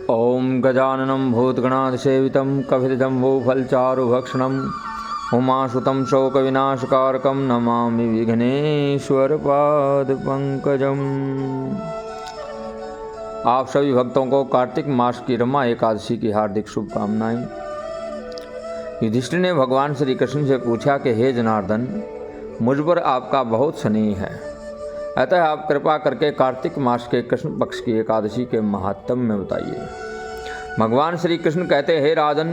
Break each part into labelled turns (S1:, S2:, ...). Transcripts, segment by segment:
S1: ओम गजाननं भूतगणाधिसेवितं कपितजम्बूफलचारुभक्षणम् उमासुतं शोकविनाशकारकं नमामि विघ्नेश्वरपादपङ्कजम्। आप सभी भक्तों को कार्तिक मास की रमा एकादशी की हार्दिक शुभकामनाएं। युधिष्ठिर ने भगवान श्री कृष्ण से पूछा कि हे जनार्दन, मुझ पर आपका बहुत स्नेह है, अतः आप कृपा करके कार्तिक मास के कृष्ण पक्ष की एकादशी के महात्म्य में बताइए। भगवान श्री कृष्ण कहते, हे राजन,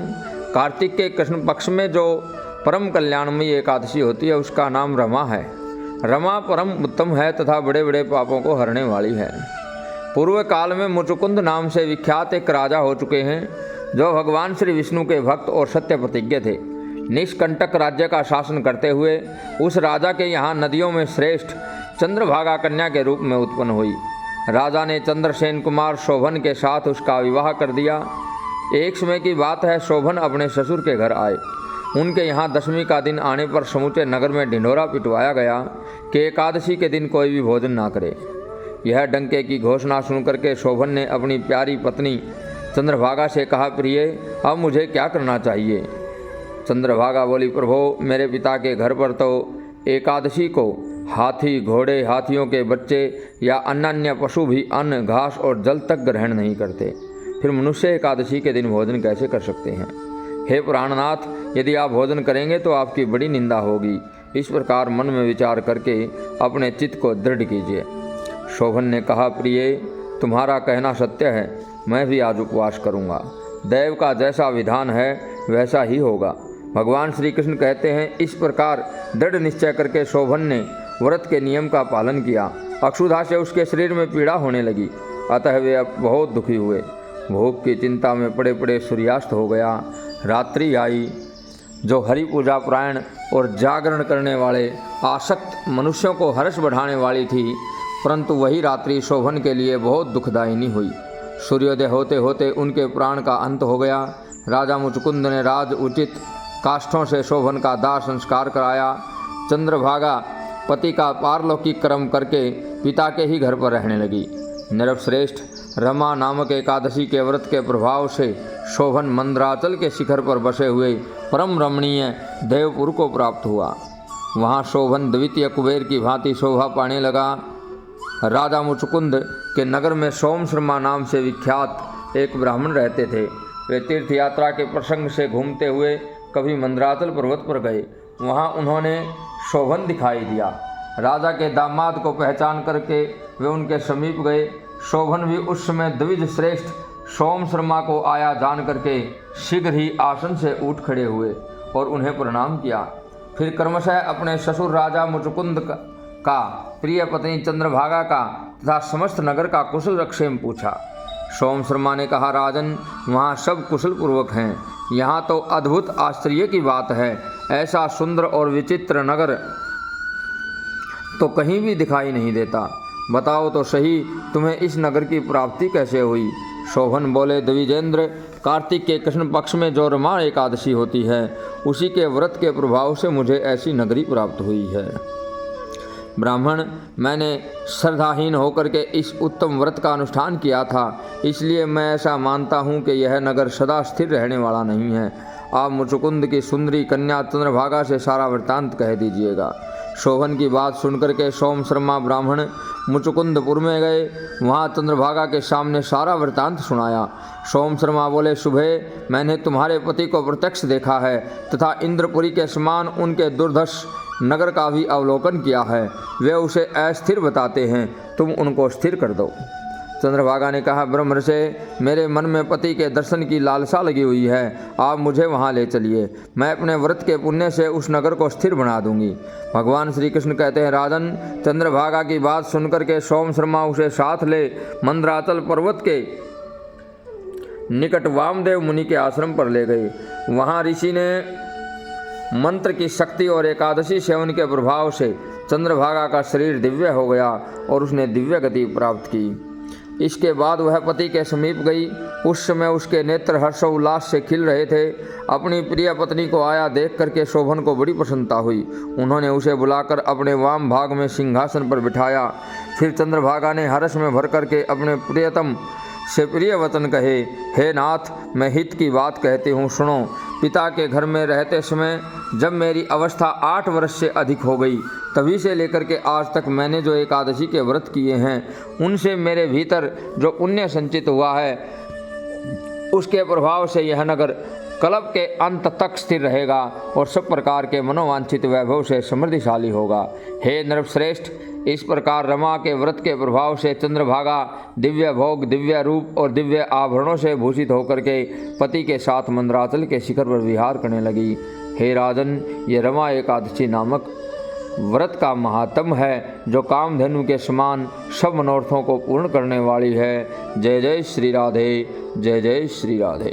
S1: कार्तिक के कृष्ण पक्ष में जो परम कल्याणमयी एकादशी होती है उसका नाम रमा है। रमा परम उत्तम है तथा बड़े बड़े पापों को हरने वाली है। पूर्व काल में मुचुकुंद नाम से विख्यात एक राजा हो चुके हैं जो भगवान श्री विष्णु के भक्त और सत्य प्रतिज्ञ थे। निष्कंटक राज्य का शासन करते हुए उस राजा के यहाँ नदियों में श्रेष्ठ चंद्रभागा कन्या के रूप में उत्पन्न हुई। राजा ने चंद्रसेन कुमार शोभन के साथ उसका विवाह कर दिया। एक समय की बात है, शोभन अपने ससुर के घर आए। उनके यहाँ दशमी का दिन आने पर समूचे नगर में ढिंढोरा पिटवाया गया कि एकादशी के दिन कोई भी भोजन ना करे। यह डंके की घोषणा सुनकर के शोभन ने अपनी प्यारी पत्नी चंद्रभागा से कहा, प्रिय, अब मुझे क्या करना चाहिए? चंद्रभागा बोली, प्रभो, मेरे पिता के घर पर तो एकादशी को हाथी, घोड़े, हाथियों के बच्चे या अन्य पशु भी अन्न, घास और जल तक ग्रहण नहीं करते, फिर मनुष्य एकादशी के दिन भोजन कैसे कर सकते हैं? हे प्राणनाथ, यदि आप भोजन करेंगे तो आपकी बड़ी निंदा होगी। इस प्रकार मन में विचार करके अपने चित्त को दृढ़ कीजिए। शोभन ने कहा, प्रिय, तुम्हारा कहना सत्य है, मैं भी आज उपवास करूँगा। दैव का जैसा विधान है वैसा ही होगा। भगवान श्री कृष्ण कहते हैं, इस प्रकार दृढ़ निश्चय करके शोभन ने व्रत के नियम का पालन किया। अक्षुधा से उसके शरीर में पीड़ा होने लगी, अतः वे अब बहुत दुखी हुए। भूख की चिंता में पड़े पड़े सूर्यास्त हो गया। रात्रि आई जो हरि पूजा परायण और जागरण करने वाले आसक्त मनुष्यों को हर्ष बढ़ाने वाली थी, परंतु वही रात्रि शोभन के लिए बहुत दुखदायिनी हुई। सूर्योदय होते होते उनके प्राण का अंत हो गया। राजा मुचुकुंद ने राज उचित काष्ठों से शोभन का दाह संस्कार कराया। चंद्रभागा पति का पारलौकिक कर्म करके पिता के ही घर पर रहने लगी। नरश्रेष्ठ रमा नामक एकादशी के व्रत के प्रभाव से शोभन मंदराचल के शिखर पर बसे हुए परम रमणीय देवपुर को प्राप्त हुआ। वहाँ शोभन द्वितीय कुबेर की भांति शोभा पाने लगा। राजा मुचुकुंद के नगर में सोमश्रमा नाम से विख्यात एक ब्राह्मण रहते थे। वे तीर्थ यात्रा के प्रसंग से घूमते हुए कभी मंदराचल पर्वत पर गए। वहाँ उन्होंने शोभन दिखाई दिया। राजा के दामाद को पहचान करके वे उनके समीप गए। शोभन भी उस समय द्विज श्रेष्ठ सोमश्रमा को आया जान करके शीघ्र ही आसन से उठ खड़े हुए और उन्हें प्रणाम किया। फिर क्रमशः अपने ससुर राजा मुचुकुंद का, प्रिय पत्नी चंद्रभागा का तथा समस्त नगर का कुशल क्षेम पूछा। सोमश्रमा ने कहा, राजन, वहाँ सब कुशल पूर्वक हैं। यहाँ तो अद्भुत आश्चर्य की बात है, ऐसा सुंदर और विचित्र नगर तो कहीं भी दिखाई नहीं देता। बताओ तो सही, तुम्हें इस नगर की प्राप्ति कैसे हुई? शोभन बोले, द्विजेंद्र, कार्तिक के कृष्ण पक्ष में जो रमा एकादशी होती है उसी के व्रत के प्रभाव से मुझे ऐसी नगरी प्राप्त हुई है। ब्राह्मण, मैंने श्रद्धाहीन होकर के इस उत्तम व्रत का अनुष्ठान किया था, इसलिए मैं ऐसा मानता हूँ कि यह नगर सदा स्थिर रहने वाला नहीं है। आप मुचुकुंद की सुंदरी कन्या चंद्रभागा से सारा वृत्तांत कह दीजिएगा। शोभन की बात सुनकर के सोमश्रमा ब्राह्मण मुचुकुंदपुर में गए। वहाँ चंद्रभागा के सामने सारा वृत्तांत सुनाया। सोमश्रमा बोले, सुबह मैंने तुम्हारे पति को प्रत्यक्ष देखा है तथा इंद्रपुरी के समान उनके दुर्धर्ष नगर का भी अवलोकन किया है। वे उसे अस्थिर बताते हैं, तुम उनको स्थिर कर दो। चंद्रभागा ने कहा, ब्रह्मर्षि, मेरे मन में पति के दर्शन की लालसा लगी हुई है, आप मुझे वहाँ ले चलिए। मैं अपने व्रत के पुण्य से उस नगर को स्थिर बना दूंगी। भगवान श्री कृष्ण कहते हैं, राजन, चंद्रभागा की बात सुनकर के सोमश्रमा उसे साथ ले मंदराचल पर्वत के निकट वामदेव मुनि के आश्रम पर ले गए। वहाँ ऋषि ने मंत्र की शक्ति और एकादशी सेवन के प्रभाव से चंद्रभागा का शरीर दिव्य हो गया और उसने दिव्य गति प्राप्त की। इसके बाद वह पति के समीप गई। उस समय उसके नेत्र हर्षोल्लास से खिल रहे थे। अपनी प्रिय पत्नी को आया देख करके शोभन को बड़ी प्रसन्नता हुई। उन्होंने उसे बुलाकर अपने वाम भाग में सिंहासन पर बिठाया। फिर चंद्रभागा ने हर्ष में भर करके अपने प्रियतम से प्रिय वचन कहे, हे नाथ, मैं हित की बात कहती हूँ, सुनो। पिता के घर में रहते समय जब मेरी अवस्था 8 वर्ष से अधिक हो गई, तभी से लेकर के आज तक मैंने जो एकादशी के व्रत किए हैं, उनसे मेरे भीतर जो पुण्य संचित हुआ है, उसके प्रभाव से यह नगर कल्प के अंत तक स्थिर रहेगा और सब प्रकार के मनोवांछित वैभव से समृद्धिशाली होगा। हे नृपश्रेष्ठ, इस प्रकार रमा के व्रत के प्रभाव से चंद्रभागा दिव्य भोग, दिव्य रूप और दिव्य आभरणों से भूषित होकर के पति के साथ मंदराचल के शिखर पर विहार करने लगी। हे राजन, ये रमा एकादशी नामक व्रत का महात्म है, जो कामधेनु के समान सब मनोरथों को पूर्ण करने वाली है। जय जय श्री राधे, जय जय श्री राधे।